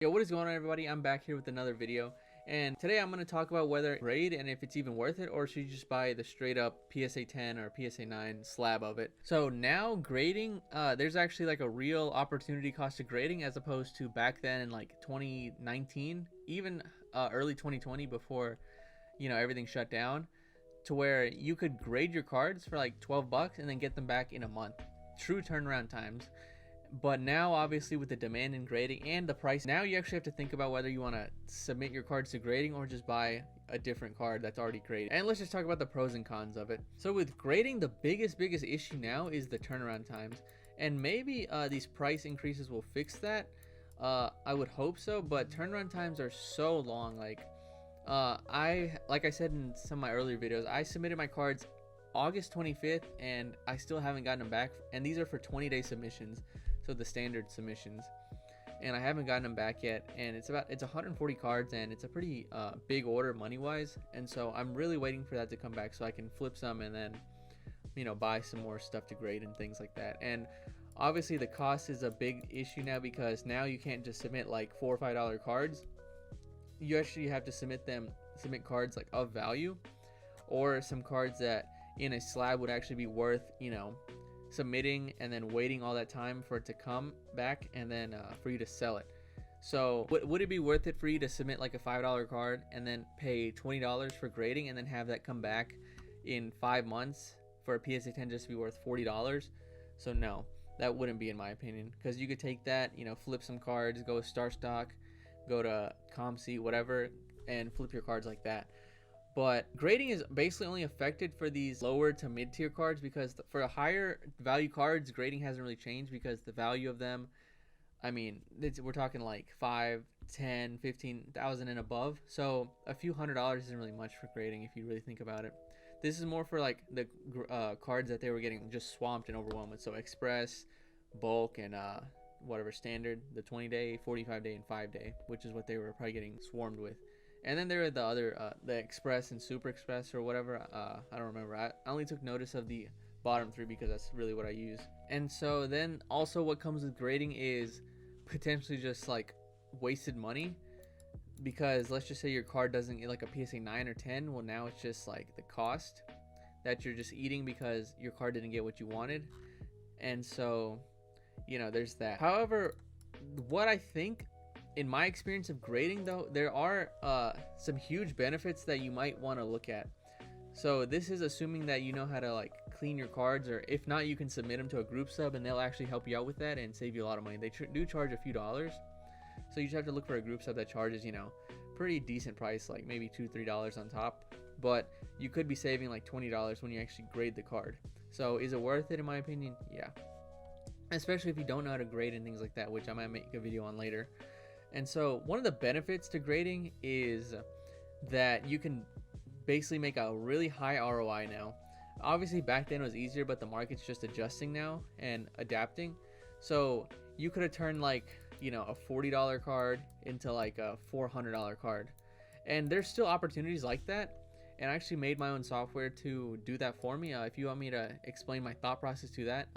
Yo, what is going on, everybody? I'm back here with another video, and today I'm going to talk about whether grade and if it's even worth it, or should you just buy the straight up PSA 10 or PSA 9 slab of it. So now grading, there's actually like a real opportunity cost of grading as opposed to back then in like 2019, even early 2020 before everything shut down, to where you could grade your cards for like 12 bucks and then get them back in a month. True turnaround times. But now, obviously, with the demand in grading and the price, now you actually have to think about whether you want to submit your cards to grading or just buy a different card that's already graded. And let's just talk about the pros and cons of it. So with grading, the biggest issue now is the turnaround times. And maybe these price increases will fix that. I would hope so, but turnaround times are so long. Like I said in some of my earlier videos, I submitted my cards August 25th and I still haven't gotten them back, and these are for 20-day submissions, so the standard submissions, and I haven't gotten them back yet. And it's 140 cards, and it's a pretty big order money wise, and so I'm really waiting for that to come back so I can flip some and then buy some more stuff to grade and things like that. And obviously the cost is a big issue now, because now you can't just submit like $4 or $5 cards. You actually have to submit cards like of value, or some cards that in a slab would actually be worth submitting and then waiting all that time for it to come back, and then for you to sell it. So would it be worth it for you to submit like a $5 card and then pay $20 for grading and then have that come back in 5 months for a PSA 10 just to be worth $40? So no, that wouldn't be, in my opinion, because you could take that, flip some cards, go Star Stock, go to ComC, whatever, and flip your cards like that. But grading is basically only affected for these lower to mid-tier cards, because for higher value cards, grading hasn't really changed, because the value of them, I mean, we're talking like 5, 10, 15,000 and above. So a few $100s isn't really much for grading if you really think about it. This is more for like the cards that they were getting just swamped and overwhelmed with. So Express, Bulk, and whatever standard, the 20-day, 45-day, and 5-day, which is what they were probably getting swarmed with. And then there are the other, the Express and Super Express or whatever. I don't remember. I only took notice of the bottom three because that's really what I use. And so then also what comes with grading is potentially just like wasted money, because let's just say your card doesn't get like a PSA 9 or 10. Well, now it's just like the cost that you're just eating because your card didn't get what you wanted. And so, there's that. However, what I think, in my experience of grading, though, there are some huge benefits that you might want to look at. So this is assuming that you know how to like clean your cards, or if not, you can submit them to a group sub and they'll actually help you out with that and save you a lot of money. They do charge a few dollars, so you just have to look for a group sub that charges pretty decent price, like maybe $2-3 on top. But you could be saving like $20 when you actually grade the card. So is it worth it? In my opinion, yeah, especially if you don't know how to grade and things like that, which I might make a video on later. And so one of the benefits to grading is that you can basically make a really high ROI now. Obviously back then it was easier, but the market's just adjusting now and adapting. So you could have turned like a $40 card into like a $400 card, and there's still opportunities like that. And I actually made my own software to do that for me. If you want me to explain my thought process to that,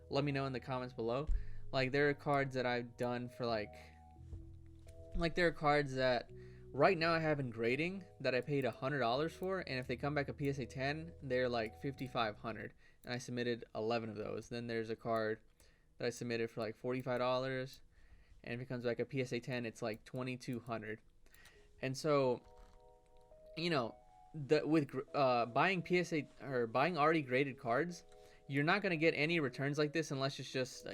let me know in the comments below. Like, there are cards that I've done for like there are cards that right now I have in grading that I paid $100 for, and if they come back a PSA 10, they're like $5,500, and I submitted 11 of those. Then there's a card that I submitted for like $45, and if it comes back a PSA 10, it's like $2,200. And so with buying PSA or buying already graded cards, you're not going to get any returns like this unless it's just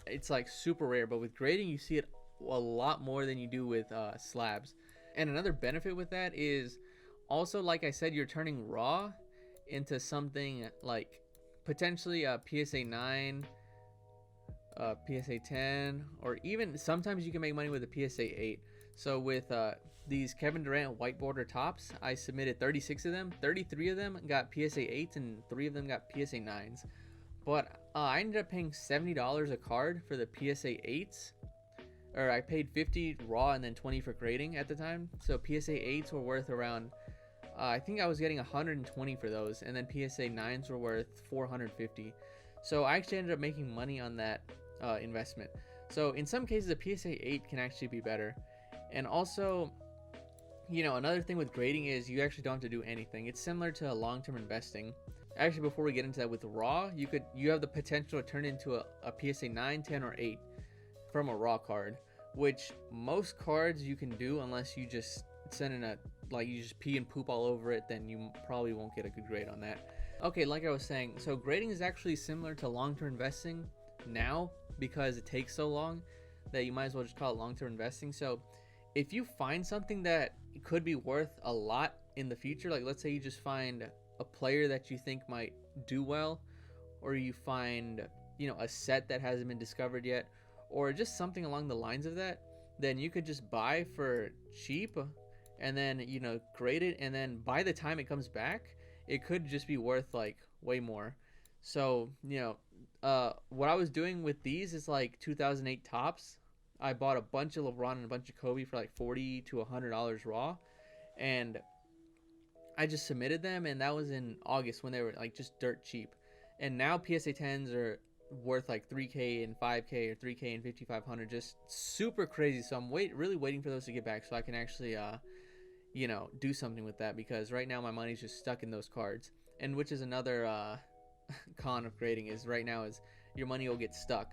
it's like super rare. But with grading, you see it a lot more than you do with slabs. And another benefit with that is also, like I said, you're turning raw into something like potentially a PSA 9, PSA 10, or even sometimes you can make money with a PSA 8. So with these Kevin Durant white border tops, I submitted 36 of them. 33 of them got PSA 8s and 3 of them got PSA 9s. But I ended up paying $70 a card for the PSA 8s. Or I paid 50 raw and then 20 for grading at the time. So PSA 8s were worth around, I think I was getting 120 for those, and then PSA 9s were worth 450. So I actually ended up making money on that investment. So in some cases, a PSA 8 can actually be better. And also, you know, another thing with grading is you actually don't have to do anything. It's similar to long-term investing. Actually, before we get into that, with raw, you have the potential to turn into a PSA 9, 10, or 8 from a raw card, which most cards you can do unless you just send in you just pee and poop all over it, then you probably won't get a good grade on that. Okay, like I was saying, so grading is actually similar to long-term investing now because it takes so long that you might as well just call it long-term investing. So if you find something that could be worth a lot in the future, like let's say you just find a player that you think might do well, or you find, you know, a set that hasn't been discovered yet, or just something along the lines of that, then you could just buy for cheap and then, you know, grade it, and then by the time it comes back, it could just be worth like way more. So, you know, what I was doing with these is like 2008 tops. I bought a bunch of LeBron and a bunch of Kobe for like $40 to $100 raw, and I just submitted them, and that was in August when they were like just dirt cheap. And now PSA 10s are worth like 3K and 5K or 3K and 5,500, just super crazy. So I'm really waiting for those to get back so I can actually you know, do something with that, because right now my money's just stuck in those cards. And which is another con of grading, is right now is your money will get stuck.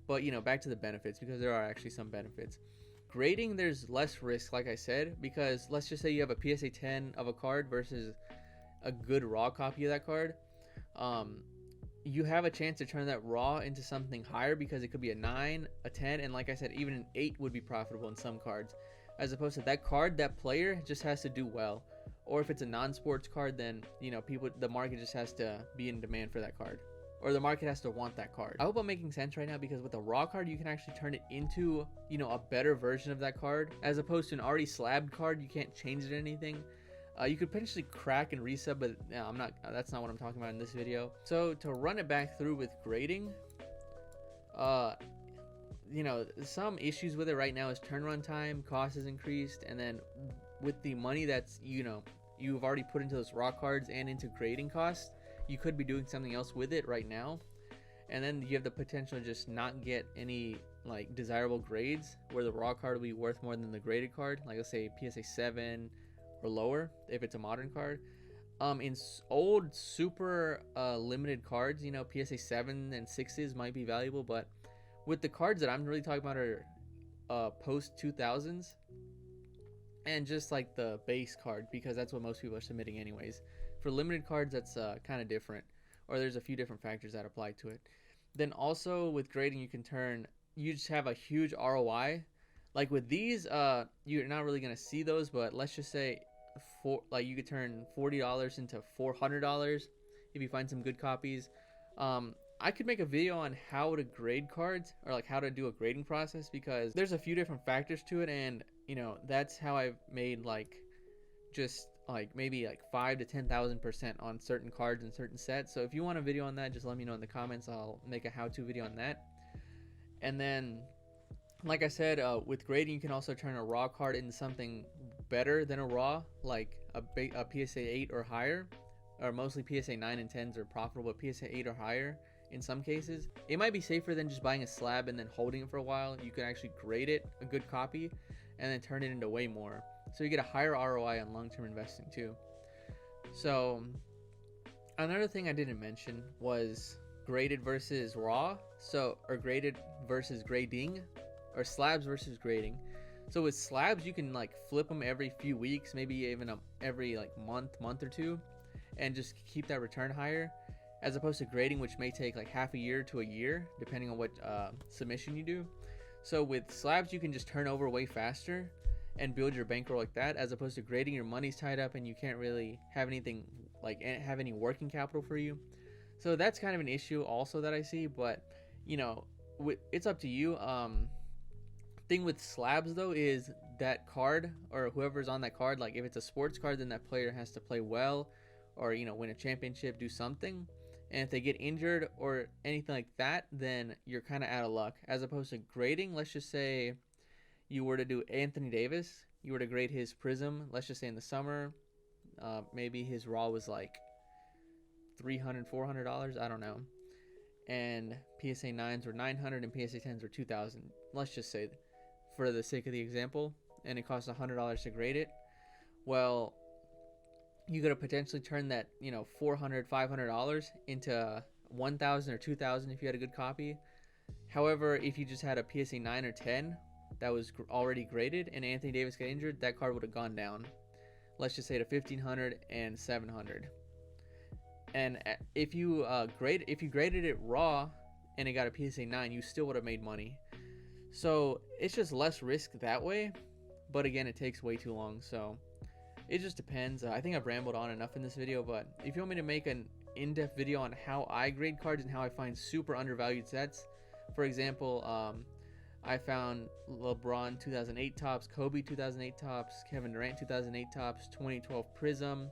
But, you know, back to the benefits, because there are actually some benefits. Grading, there's less risk, like I said, because let's just say you have a PSA 10 of a card versus a good raw copy of that card. You have a chance to turn that raw into something higher, because it could be a 9, a 10, and like I said, even an 8 would be profitable in some cards. As opposed to that card, that player just has to do well. Or if it's a non-sports card, then, you know, the market just has to be in demand for that card, or the market has to want that card. I hope I'm making sense right now, because with a raw card, you can actually turn it into, you know, a better version of that card, as opposed to an already slabbed card. You can't change it or anything. You could potentially crack and resub, but no, that's not what I'm talking about in this video. So to run it back through with grading, you know, some issues with it right now is turnaround time, cost has increased, and then with the money that's, you know, you've already put into those raw cards and into grading costs, you could be doing something else with it right now, and then you have the potential to just not get any like desirable grades, where the raw card will be worth more than the graded card, like let's say PSA 7 or lower if it's a modern card. In old super limited cards, you know, PSA 7 and 6s might be valuable, but with the cards that I'm really talking about are post 2000s, and just like the base card, because that's what most people are submitting anyways. For limited cards, that's kind of different, or there's a few different factors that apply to it. Then also with grading, you just have a huge ROI. Like with these, you're not really gonna see those, but let's just say you could turn $40 into $400 if you find some good copies. I could make a video on how to grade cards, or like how to do a grading process, because there's a few different factors to it, and you know, that's how I've made like just like maybe like 5 to 10,000% on certain cards and certain sets. So if you want a video on that, just let me know in the comments. I'll make a how-to video on that. And then, like I said, with grading, you can also turn a raw card into something better than a raw, like a PSA 8 or higher, or mostly PSA 9 and 10s are profitable, but PSA 8 or higher in some cases. It might be safer than just buying a slab and then holding it for a while. You can actually grade it, a good copy, and then turn it into way more. So you get a higher ROI on long-term investing too. So another thing I didn't mention was graded versus raw. So, or graded versus grading, or slabs versus grading. So with slabs, you can like flip them every few weeks, maybe even every like month or two, and just keep that return higher, as opposed to grading, which may take like half a year to a year depending on what submission you do. So with slabs, you can just turn over way faster and build your bankroll like that, as opposed to grading, your money's tied up and you can't really have anything like have any working capital for you. So that's kind of an issue also that I see, but you know, it's up to you. Thing with slabs though is that card, or whoever's on that card, like if it's a sports card, then that player has to play well, or you know, win a championship, do something. And if they get injured or anything like that, then you're kind of out of luck. As opposed to grading, let's just say you were to do Anthony Davis, you were to grade his Prism, let's just say in the summer, maybe his raw was like $300, $400, I don't know. and PSA 9s were 900 and PSA 10s were 2000. Let's just say, for the sake of the example, and it costs $100 to grade it. Well, you could have potentially turned that, you know, $400, $500 into 1,000 or 2,000 if you had a good copy. However, if you just had a PSA 9 or 10 that was already graded and Anthony Davis got injured, that card would have gone down. Let's just say to 1,500 and 700. And if you graded it raw and it got a PSA 9, you still would have made money. So it's just less risk that way. But again, it takes way too long. So it just depends. I think I've rambled on enough in this video, but if you want me to make an in-depth video on how I grade cards and how I find super undervalued sets, for example, I found LeBron 2008 tops, Kobe 2008 tops, Kevin Durant 2008 tops, 2012 Prism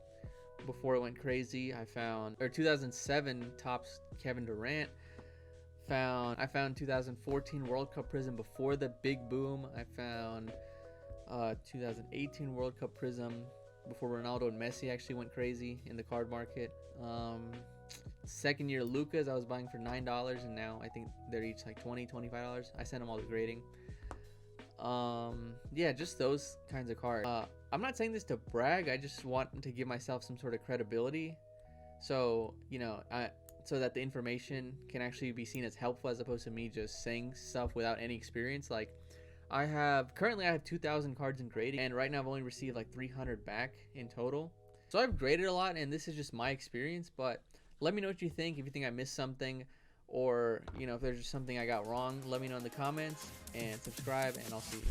before it went crazy. I found 2007 tops Kevin Durant. I found 2014 World Cup Prism before the big boom. I found 2018 World Cup Prism before Ronaldo and Messi actually went crazy in the card market. Second year Lucas I was buying for $9, and now I think they're each like $20, $25. I sent them all to grading. Yeah, just those kinds of cards. I'm not saying this to brag. I just want to give myself some sort of credibility, so you know, so that the information can actually be seen as helpful, as opposed to me just saying stuff without any experience. Like, currently I have 2,000 cards in grading, and right now I've only received like 300 back in total. So I've graded a lot, and this is just my experience. But let me know what you think. If you think I missed something, or you know, if there's just something I got wrong, let me know in the comments, and subscribe, and I'll see you.